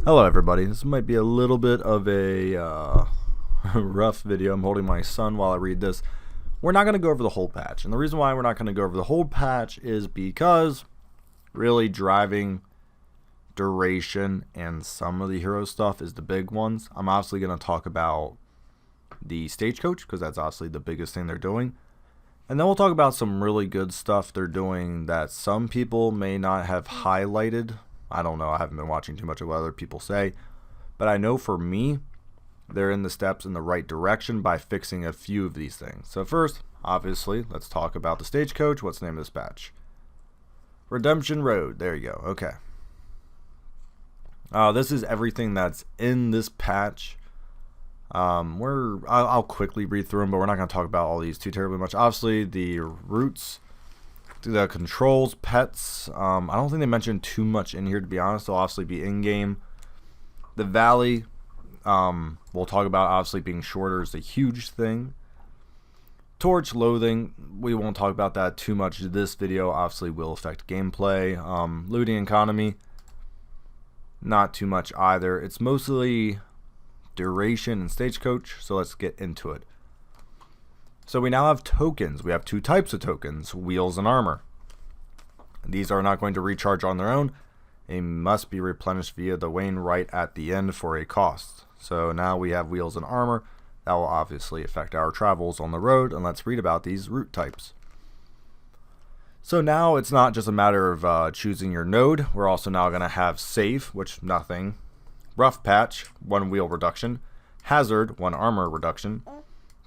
Hello everybody, this might be a little bit of a rough video. I'm holding my son while I read this. We're not going to go over the whole patch, and the reason why we're not going to go over the whole patch is because really driving, duration, and some of the hero stuff is the big ones. I'm obviously going to talk about the stagecoach because that's obviously the biggest thing they're doing. And then we'll talk about some really good stuff they're doing that some people may not have highlighted. I don't know, I haven't been watching too much of what other people say, but I know for me, they're in the steps in the right direction by fixing a few of these things. So first, obviously, let's talk about the stagecoach. What's the name of this patch? Redemption Road. There you go. Okay. This is everything that's in this patch. I'll quickly read through them, but we're not going to talk about all these too terribly much. Obviously, the routes, the controls, pets. I don't think they mentioned too much in here, to be honest. They'll obviously be in-game. The valley, we'll talk about obviously being shorter is a huge thing. Torch loathing, we won't talk about that too much. This video obviously will affect gameplay. Looting economy, not too much either. It's mostly duration and stagecoach, so let's get into it. So we now have tokens. We have two types of tokens, wheels and armor. These are not going to recharge on their own. They must be replenished via the wane right at the end for a cost. So now we have wheels and armor. That will obviously affect our travels on the road, and let's read about these route types. So now it's not just a matter of choosing your node. We're also now going to have safe, which nothing. Rough patch, 1 wheel reduction. Hazard, 1 armor reduction.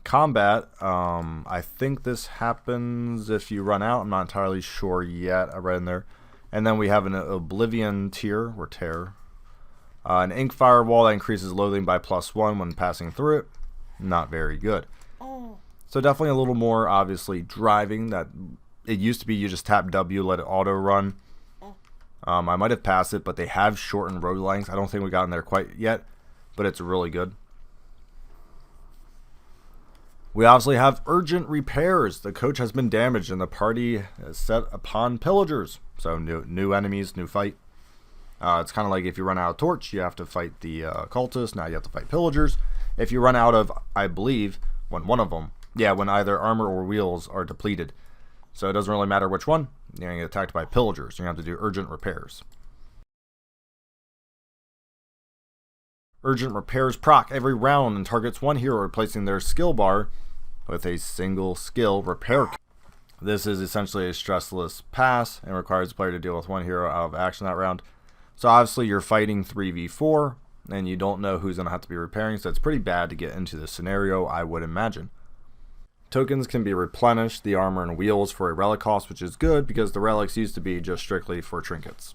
Combat, I think this happens if you run out. I'm not entirely sure yet. I read in there. And then we have an Oblivion tier, or tear. An ink firewall that increases loathing by +1 when passing through it. Not very good. So definitely a little more, obviously, driving. That it used to be you just tap W, let it auto run. I might have passed it, but they have shortened road lengths. I don't think we got in there quite yet, but it's really good. We obviously have urgent repairs. The coach has been damaged and the party is set upon pillagers. So new enemies, new fight. It's kind of like if you run out of torch, you have to fight the cultists. Now you have to fight pillagers. If you run out of, I believe, when either armor or wheels are depleted. So it doesn't really matter which one. You're going to get attacked by pillagers. You're going to have to do urgent repairs. Urgent repairs proc every round and targets one hero, replacing their skill bar with a single skill repair. This is essentially a stressless pass and requires the player to deal with one hero out of action that round. So obviously you're fighting 3v4 and you don't know who's going to have to be repairing, so it's pretty bad to get into this scenario, I would imagine. Tokens can be replenished, the armor and wheels, for a relic cost, which is good because the relics used to be just strictly for trinkets.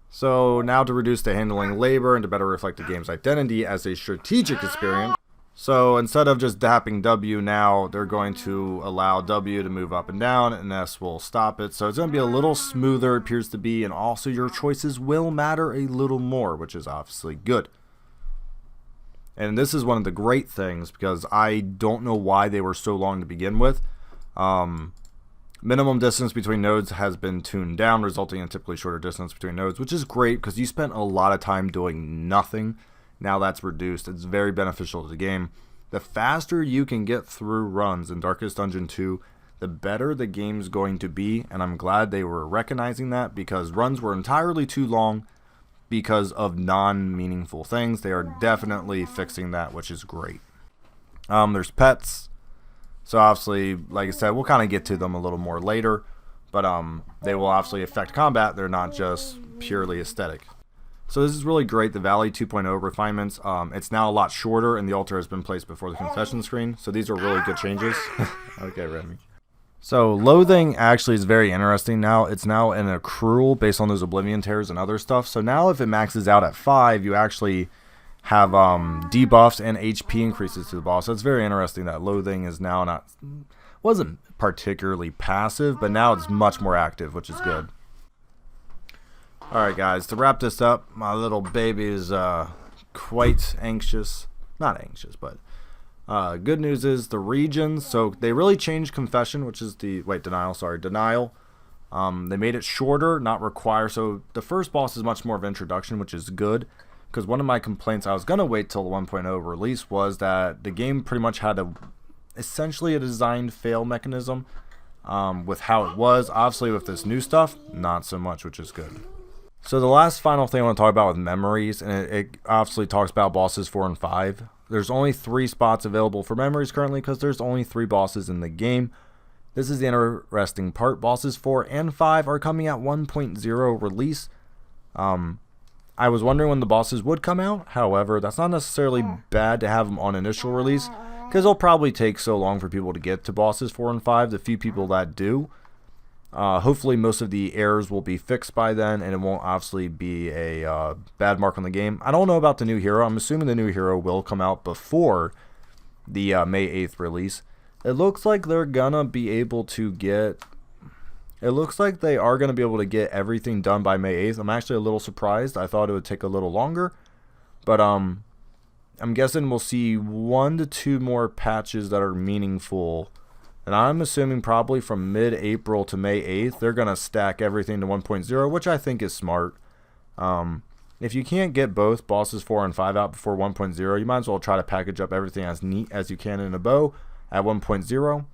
So now to reduce the handling labor and to better reflect the game's identity as a strategic experience. So instead of just tapping W, now they're going to allow W to move up and down, and S will stop it. So it's going to be a little smoother, it appears to be, and also your choices will matter a little more, which is obviously good. And this is one of the great things because I don't know why they were so long to begin with. Minimum distance between nodes has been tuned down, resulting in typically shorter distance between nodes, which is great because you spent a lot of time doing nothing. Now that's reduced. It's very beneficial to the game. The faster you can get through runs in Darkest Dungeon 2, the better the game's going to be, and I'm glad they were recognizing that because runs were entirely too long because of non-meaningful things. They are definitely fixing that, which is great. There's pets. So obviously, like I said, we'll kind of get to them a little more later, but they will obviously affect combat. They're not just purely aesthetic. So this is really great. The Valley 2.0 refinements. It's now a lot shorter, and the altar has been placed before the confession screen. So these are really good changes. Okay, Remy. So loathing actually is very interesting now. It's now an accrual based on those Oblivion tears and other stuff. So now if it maxes out at 5, you actually have debuffs and HP increases to the boss. So it's very interesting that loathing is now wasn't particularly passive, but now it's much more active, which is good. Alright guys, to wrap this up, my little baby is quite anxious. Not anxious, but good news is the regions. So they really changed confession, which is denial. They made it shorter, not require. So the first boss is much more of introduction, which is good. because one of my complaints I was going to wait till the 1.0 release was that the game pretty much had essentially a designed fail mechanism with how it was. Obviously with this new stuff, not so much, which is good. So the last final thing I want to talk about with memories, and it obviously talks about bosses 4 and 5. There's only 3 spots available for memories currently because there's only 3 bosses in the game. This is the interesting part. Bosses 4 and 5 are coming at 1.0 release. I was wondering when the bosses would come out. However, that's not necessarily bad to have them on initial release, because it'll probably take so long for people to get to bosses 4 and 5. The few people that do, hopefully most of the errors will be fixed by then, and it won't obviously be a bad mark on the game. I don't know about the new hero. I'm assuming the new hero will come out before the May 8th release. It looks like they're gonna be able to get... It looks like they are going to be able to get everything done by May 8th. I'm actually a little surprised. I thought it would take a little longer. But I'm guessing we'll see 1 to 2 more patches that are meaningful. And I'm assuming probably from mid-April to May 8th, they're going to stack everything to 1.0, which I think is smart. If you can't get both bosses 4 and 5 out before 1.0, you might as well try to package up everything as neat as you can in a bow at 1.0.